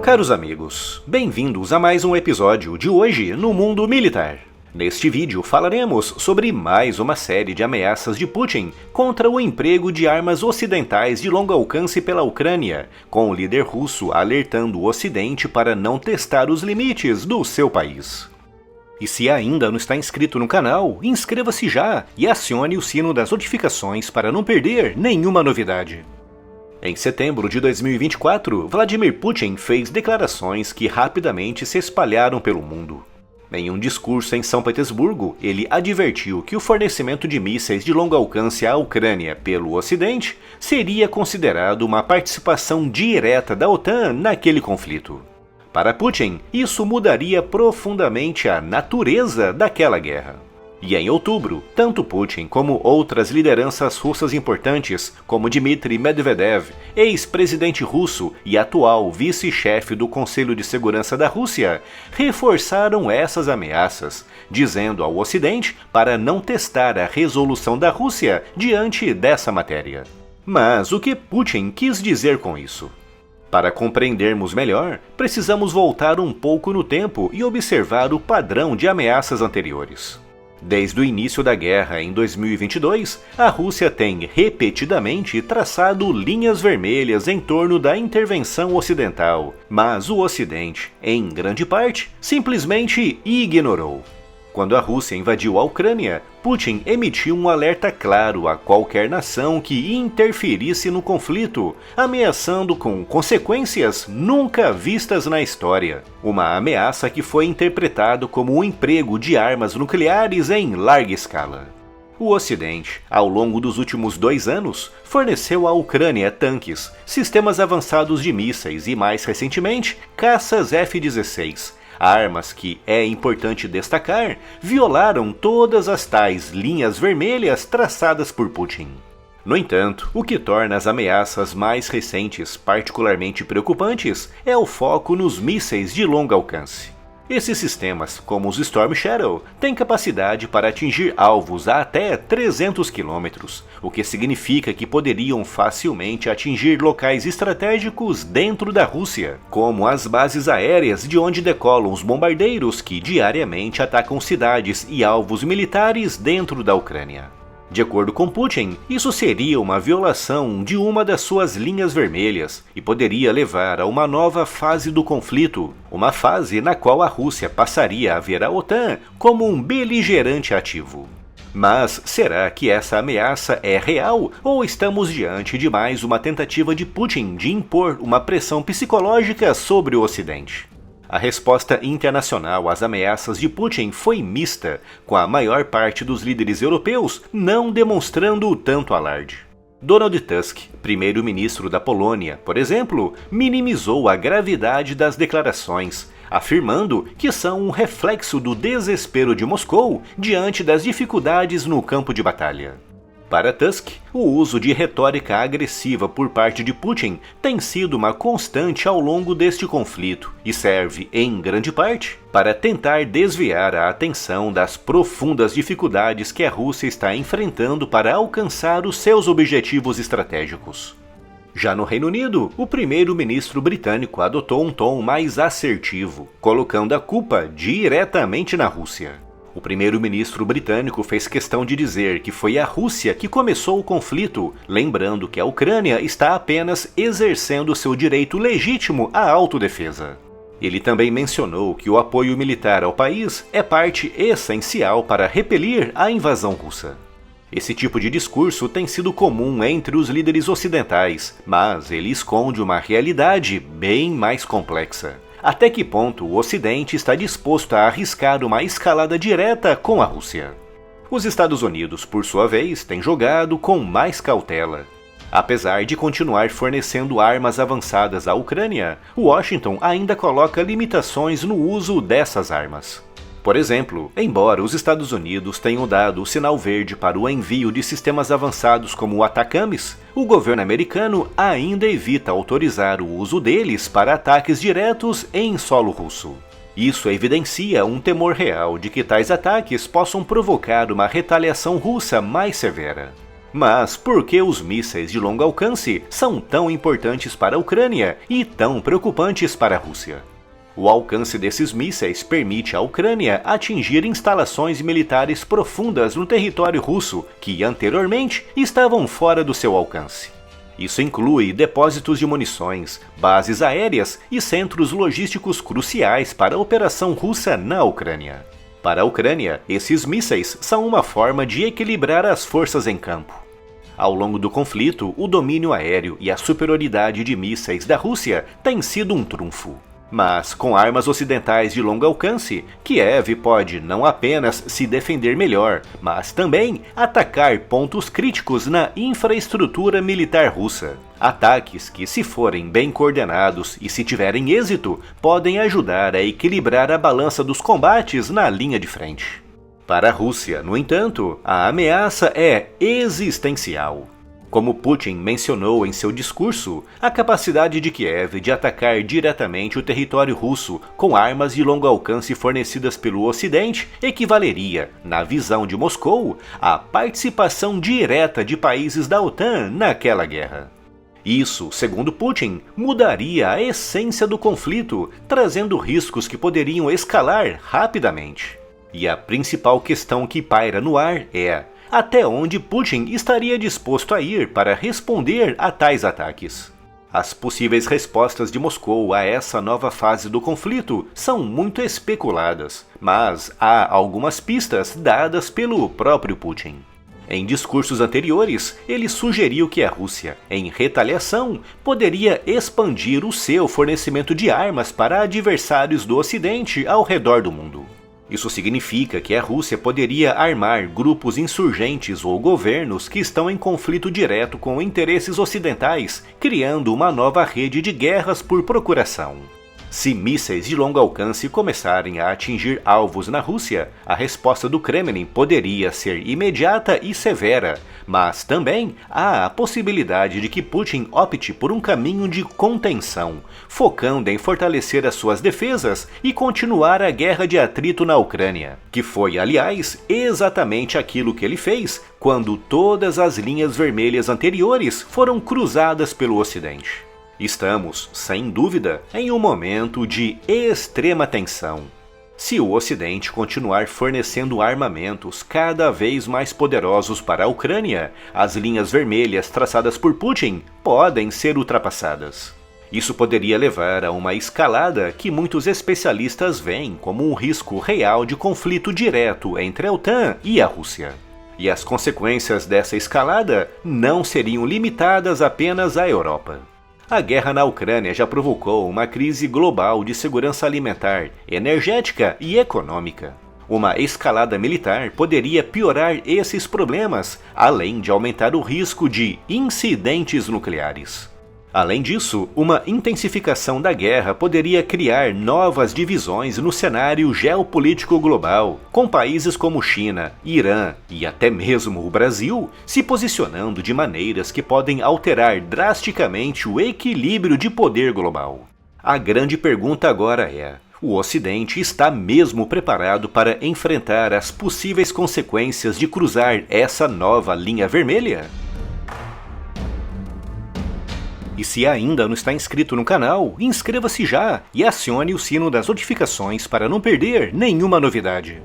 Caros amigos, bem-vindos a mais um episódio de Hoje no Mundo Militar. Neste vídeo falaremos sobre mais uma série de ameaças de Putin contra o emprego de armas ocidentais de longo alcance pela Ucrânia, com o líder russo alertando o Ocidente para não testar os limites do seu país. E se ainda não está inscrito no canal, inscreva-se já e acione o sino das notificações para não perder nenhuma novidade. Em setembro de 2024, Vladimir Putin fez declarações que rapidamente se espalharam pelo mundo. Em um discurso em São Petersburgo, ele advertiu que o fornecimento de mísseis de longo alcance à Ucrânia pelo Ocidente seria considerado uma participação direta da OTAN naquele conflito. Para Putin, isso mudaria profundamente a natureza daquela guerra. E em outubro, tanto Putin como outras lideranças russas importantes, como Dmitry Medvedev, ex-presidente russo e atual vice-chefe do Conselho de Segurança da Rússia, reforçaram essas ameaças, dizendo ao Ocidente para não testar a resolução da Rússia diante dessa matéria. Mas o que Putin quis dizer com isso? Para compreendermos melhor, precisamos voltar um pouco no tempo e observar o padrão de ameaças anteriores. Desde o início da guerra em 2022, a Rússia tem repetidamente traçado linhas vermelhas em torno da intervenção ocidental, mas o Ocidente, em grande parte, simplesmente ignorou. Quando a Rússia invadiu a Ucrânia, Putin emitiu um alerta claro a qualquer nação que interferisse no conflito, ameaçando com consequências nunca vistas na história. Uma ameaça que foi interpretado como o emprego de armas nucleares em larga escala. O Ocidente, ao longo dos últimos 2 anos, forneceu à Ucrânia tanques, sistemas avançados de mísseis e, mais recentemente, caças F-16. Armas que, é importante destacar, violaram todas as tais linhas vermelhas traçadas por Putin. No entanto, o que torna as ameaças mais recentes particularmente preocupantes é o foco nos mísseis de longo alcance. Esses sistemas, como os Storm Shadow, têm capacidade para atingir alvos a até 300 km, o que significa que poderiam facilmente atingir locais estratégicos dentro da Rússia, como as bases aéreas de onde decolam os bombardeiros que diariamente atacam cidades e alvos militares dentro da Ucrânia. De acordo com Putin, isso seria uma violação de uma das suas linhas vermelhas e poderia levar a uma nova fase do conflito, uma fase na qual a Rússia passaria a ver a OTAN como um beligerante ativo. Mas será que essa ameaça é real ou estamos diante de mais uma tentativa de Putin de impor uma pressão psicológica sobre o Ocidente? A resposta internacional às ameaças de Putin foi mista, com a maior parte dos líderes europeus não demonstrando tanto alarde. Donald Tusk, primeiro-ministro da Polônia, por exemplo, minimizou a gravidade das declarações, afirmando que são um reflexo do desespero de Moscou diante das dificuldades no campo de batalha. Para Tusk, o uso de retórica agressiva por parte de Putin tem sido uma constante ao longo deste conflito e serve, em grande parte, para tentar desviar a atenção das profundas dificuldades que a Rússia está enfrentando para alcançar os seus objetivos estratégicos. Já no Reino Unido, o primeiro-ministro britânico adotou um tom mais assertivo, colocando a culpa diretamente na Rússia. O primeiro-ministro britânico fez questão de dizer que foi a Rússia que começou o conflito, lembrando que a Ucrânia está apenas exercendo seu direito legítimo à autodefesa. Ele também mencionou que o apoio militar ao país é parte essencial para repelir a invasão russa. Esse tipo de discurso tem sido comum entre os líderes ocidentais, mas ele esconde uma realidade bem mais complexa. Até que ponto o Ocidente está disposto a arriscar uma escalada direta com a Rússia? Os Estados Unidos, por sua vez, têm jogado com mais cautela. Apesar de continuar fornecendo armas avançadas à Ucrânia, Washington ainda coloca limitações no uso dessas armas. Por exemplo, embora os Estados Unidos tenham dado o sinal verde para o envio de sistemas avançados como o ATACMS, o governo americano ainda evita autorizar o uso deles para ataques diretos em solo russo. Isso evidencia um temor real de que tais ataques possam provocar uma retaliação russa mais severa. Mas por que os mísseis de longo alcance são tão importantes para a Ucrânia e tão preocupantes para a Rússia? O alcance desses mísseis permite à Ucrânia atingir instalações militares profundas no território russo que anteriormente estavam fora do seu alcance. Isso inclui depósitos de munições, bases aéreas e centros logísticos cruciais para a operação russa na Ucrânia. Para a Ucrânia, esses mísseis são uma forma de equilibrar as forças em campo. Ao longo do conflito, o domínio aéreo e a superioridade de mísseis da Rússia têm sido um trunfo. Mas, com armas ocidentais de longo alcance, Kiev pode não apenas se defender melhor, mas também atacar pontos críticos na infraestrutura militar russa. Ataques que, se forem bem coordenados e se tiverem êxito, podem ajudar a equilibrar a balança dos combates na linha de frente. Para a Rússia, no entanto, a ameaça é existencial. Como Putin mencionou em seu discurso, a capacidade de Kiev de atacar diretamente o território russo com armas de longo alcance fornecidas pelo Ocidente equivaleria, na visão de Moscou, à participação direta de países da OTAN naquela guerra. Isso, segundo Putin, mudaria a essência do conflito, trazendo riscos que poderiam escalar rapidamente. E a principal questão que paira no ar é: até onde Putin estaria disposto a ir para responder a tais ataques? As possíveis respostas de Moscou a essa nova fase do conflito são muito especuladas, mas há algumas pistas dadas pelo próprio Putin. Em discursos anteriores, ele sugeriu que a Rússia, em retaliação, poderia expandir o seu fornecimento de armas para adversários do Ocidente ao redor do mundo. Isso significa que a Rússia poderia armar grupos insurgentes ou governos que estão em conflito direto com interesses ocidentais, criando uma nova rede de guerras por procuração. Se mísseis de longo alcance começarem a atingir alvos na Rússia, a resposta do Kremlin poderia ser imediata e severa, mas também há a possibilidade de que Putin opte por um caminho de contenção, focando em fortalecer as suas defesas e continuar a guerra de atrito na Ucrânia, que foi, aliás, exatamente aquilo que ele fez quando todas as linhas vermelhas anteriores foram cruzadas pelo Ocidente. Estamos, sem dúvida, em um momento de extrema tensão. Se o Ocidente continuar fornecendo armamentos cada vez mais poderosos para a Ucrânia, as linhas vermelhas traçadas por Putin podem ser ultrapassadas. Isso poderia levar a uma escalada que muitos especialistas veem como um risco real de conflito direto entre a OTAN e a Rússia. E as consequências dessa escalada não seriam limitadas apenas à Europa. A guerra na Ucrânia já provocou uma crise global de segurança alimentar, energética e econômica. Uma escalada militar poderia piorar esses problemas, além de aumentar o risco de incidentes nucleares. Além disso, uma intensificação da guerra poderia criar novas divisões no cenário geopolítico global, com países como China, Irã e até mesmo o Brasil se posicionando de maneiras que podem alterar drasticamente o equilíbrio de poder global. A grande pergunta agora é: o Ocidente está mesmo preparado para enfrentar as possíveis consequências de cruzar essa nova linha vermelha? E se ainda não está inscrito no canal, inscreva-se já e acione o sino das notificações para não perder nenhuma novidade.